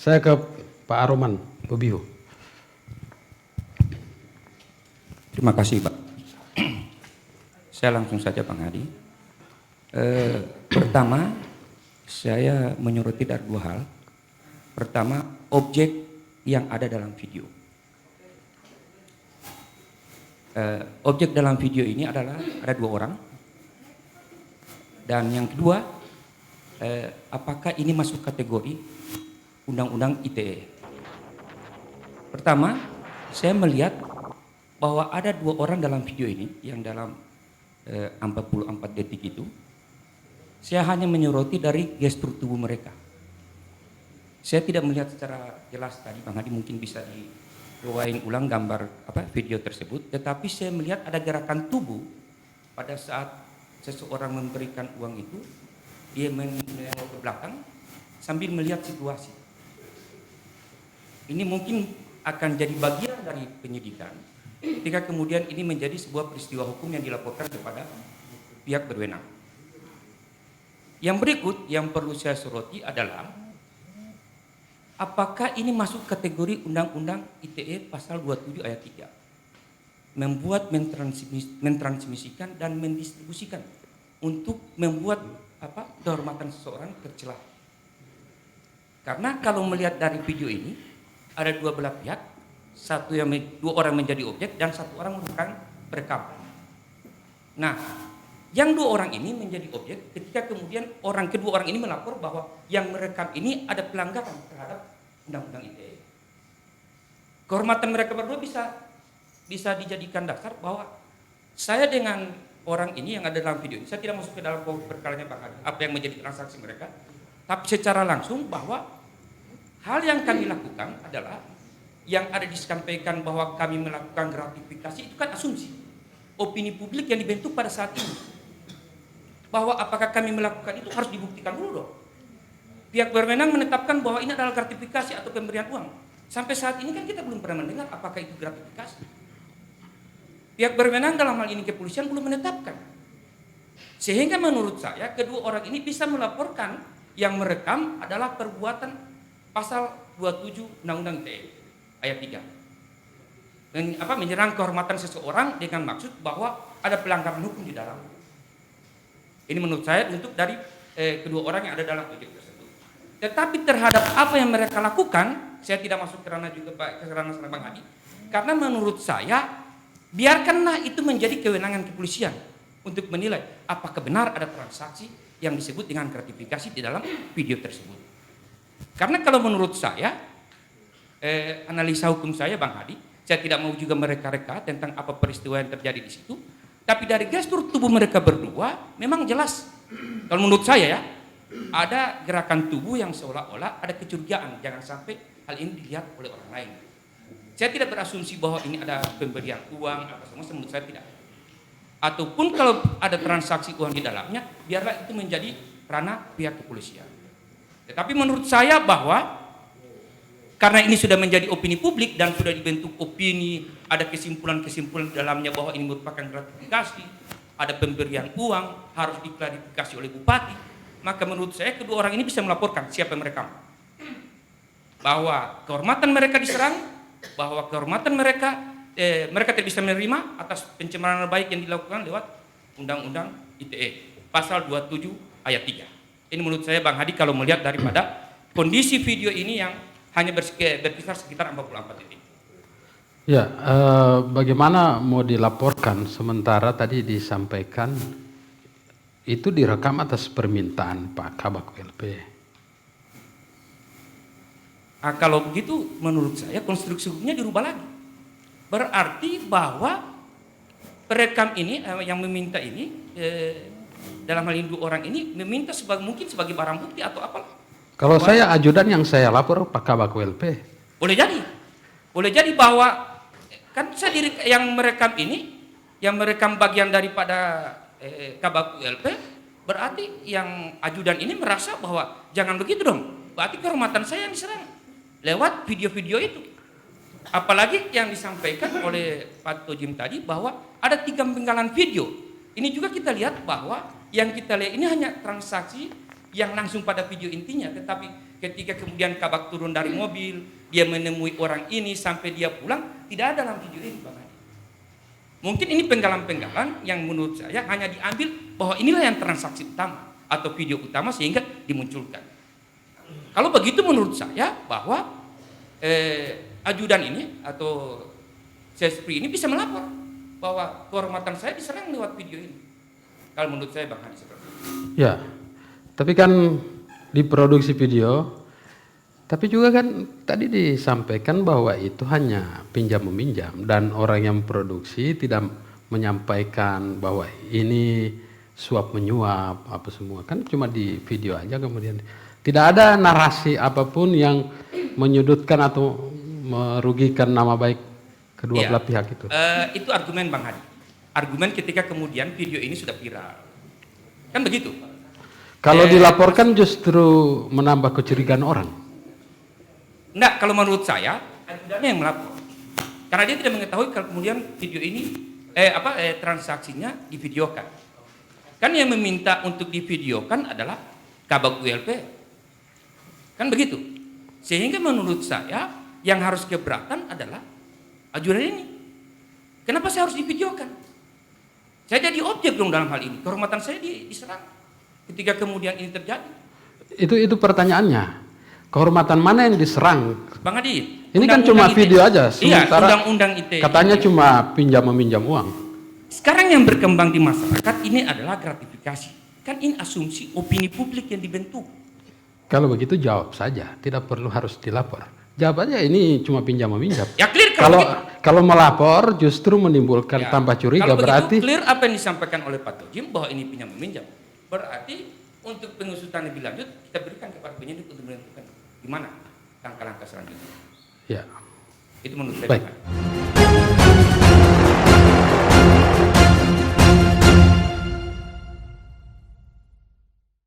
Saya ke Pak Aroman Bobiho. Terima kasih, Pak. Saya langsung saja, Bang Hadi. Pertama, saya menyoroti dari dua hal. Pertama, objek yang ada dalam video. Objek dalam video ini adalah ada dua orang. Dan yang kedua, apakah ini masuk kategori Undang-Undang ITE? Pertama, saya melihat bahwa ada dua orang dalam video ini yang dalam 44 detik itu. Saya hanya menyoroti dari gestur tubuh mereka. Saya tidak melihat secara jelas tadi, Bang Hadi mungkin bisa diriwayatin ulang gambar video tersebut, tetapi saya melihat ada gerakan tubuh pada saat seseorang memberikan uang itu, dia menengok ke belakang sambil melihat situasi. Ini mungkin akan jadi bagian dari penyidikan ketika kemudian ini menjadi sebuah peristiwa hukum yang dilaporkan kepada pihak berwenang. Yang berikut yang perlu saya soroti adalah apakah ini masuk kategori Undang-Undang ITE pasal 27 ayat 3, membuat, mentransmisikan dan mendistribusikan untuk membuat kehormatan seseorang tercela. Karena kalau melihat dari video ini ada dua belah pihak, dua orang menjadi objek dan satu orang merupakan perekam. Nah, yang dua orang ini menjadi objek ketika kemudian kedua orang ini melapor bahwa yang merekam ini ada pelanggaran terhadap Undang-Undang ITE. Kehormatan mereka berdua bisa dijadikan dasar bahwa saya dengan orang ini yang ada dalam video ini, saya tidak masuk ke dalam perkaranya Bang Hadi, apa yang menjadi transaksi mereka, tapi secara langsung bahwa hal yang kami lakukan adalah yang ada disampaikan bahwa kami melakukan gratifikasi itu kan asumsi opini publik yang dibentuk pada saat ini. Bahwa apakah kami melakukan itu harus dibuktikan dulu dong. Pihak berwenang menetapkan bahwa ini adalah gratifikasi atau pemberian uang. Sampai saat ini kan kita belum pernah mendengar apakah itu gratifikasi. Pihak berwenang dalam hal ini kepolisian belum menetapkan. Sehingga menurut saya kedua orang ini bisa melaporkan yang merekam adalah perbuatan pasal 27 Undang-Undang ITE ayat 3. Menyerang kehormatan seseorang dengan maksud bahwa ada pelanggaran hukum di dalam. Ini menurut saya untuk dari kedua orang yang ada dalam objek tersebut. Tetapi terhadap apa yang mereka lakukan, saya tidak masuk ke ranah juga ke ranah Bang Hadi, karena menurut saya biarkanlah itu menjadi kewenangan kepolisian untuk menilai apakah benar ada transaksi yang disebut dengan gratifikasi di dalam video tersebut. Karena kalau menurut saya, analisa hukum saya Bang Hadi, saya tidak mau juga mereka-reka tentang apa peristiwa yang terjadi di situ. Tapi dari gestur tubuh mereka berdua memang jelas. Kalau menurut saya ya, ada gerakan tubuh yang seolah-olah ada kecurigaan. Jangan sampai hal ini dilihat oleh orang lain. Saya tidak berasumsi bahwa ini ada pemberian uang apa semua, menurut saya tidak. Ataupun kalau ada transaksi uang di dalamnya, biarlah itu menjadi ranah pihak kepolisian. Tetapi menurut saya bahwa karena ini sudah menjadi opini publik dan sudah dibentuk opini, ada kesimpulan-kesimpulan di dalamnya bahwa ini merupakan gratifikasi, ada pemberian uang, harus diklarifikasi oleh bupati, maka menurut saya kedua orang ini bisa melaporkan siapa yang merekam. Bahwa kehormatan mereka diserang, bahwa kehormatan mereka tidak bisa menerima atas pencemaran baik yang dilakukan lewat Undang-Undang ITE pasal 27 ayat 3. Ini menurut saya Bang Hadi kalau melihat daripada kondisi video ini yang hanya berkisar sekitar 44 detik. Ya, bagaimana mau dilaporkan sementara tadi disampaikan itu direkam atas permintaan Pak Kabak LP. Kalau begitu menurut saya konstruksi hukumnya dirubah lagi. Berarti bahwa perekam ini yang meminta ini dalam hal ini dua orang ini meminta mungkin sebagai barang bukti atau apa? Kalau saya ajudan yang saya lapor Pak Kabak LP. Boleh jadi bahwa kan saya yang merekam ini, yang merekam bagian daripada Kabak LP, berarti yang ajudan ini merasa bahwa jangan begitu dong. Berarti kehormatan saya yang diserang lewat video-video itu. Apalagi yang disampaikan oleh Pak Tojim tadi bahwa ada 3 penggalan video. Ini juga kita lihat bahwa yang kita lihat ini hanya transaksi yang langsung pada video intinya, tetapi ketika kemudian Kabak turun dari mobil, dia menemui orang ini sampai dia pulang, tidak ada dalam video ini, Bang Adi. Mungkin ini penggalan-penggalan yang menurut saya hanya diambil bahwa inilah yang transaksi utama atau video utama sehingga dimunculkan. Kalau begitu menurut saya bahwa ajudan ini atau Sespri ini bisa melapor bahwa kehormatan saya diserang lewat video ini. Kalau menurut saya Bang Adi seperti itu. Ya, tapi kan diproduksi video, tapi juga kan tadi disampaikan bahwa itu hanya pinjam meminjam dan orang yang produksi tidak menyampaikan bahwa ini suap menyuap apa semua, kan cuma di video aja, kemudian tidak ada narasi apapun yang menyudutkan atau merugikan nama baik kedua belah pihak itu. Itu argumen Bang Hadi. Argumen ketika kemudian video ini sudah viral. Kan begitu. Kalau dilaporkan justru menambah kecurigaan orang. Enggak, kalau menurut saya ajudannya yang melapor. Karena dia tidak mengetahui kalau kemudian video ini transaksinya divideokan. Kan yang meminta untuk divideokan adalah Kabag ULP. Kan begitu. Sehingga menurut saya yang harus keberatan adalah ajudan ini. Kenapa saya harus divideokan? Saya jadi objek dong dalam hal ini. Kehormatan saya diserang ketika kemudian ini terjadi. Itu pertanyaannya. Kehormatan mana yang diserang? Bang Adi, ini kan cuma video aja. Sementara undang-undang ITE katanya cuma pinjam meminjam uang. Sekarang yang berkembang di masyarakat ini adalah gratifikasi. Kan ini asumsi opini publik yang dibentuk. Kalau begitu jawab saja, tidak perlu harus dilapor. Jawab aja ini cuma pinjam meminjam. Ya clear kalau melapor justru menimbulkan tambah curiga, kalau berarti clear apa yang disampaikan oleh Pak Tojim bahwa ini pinjam meminjam. Berarti untuk pengusutan lebih lanjut kita berikan kepada penyidik untuk menentukan di mana langkah-langkah selanjutnya. Ya. Itu menurut saya. Baik.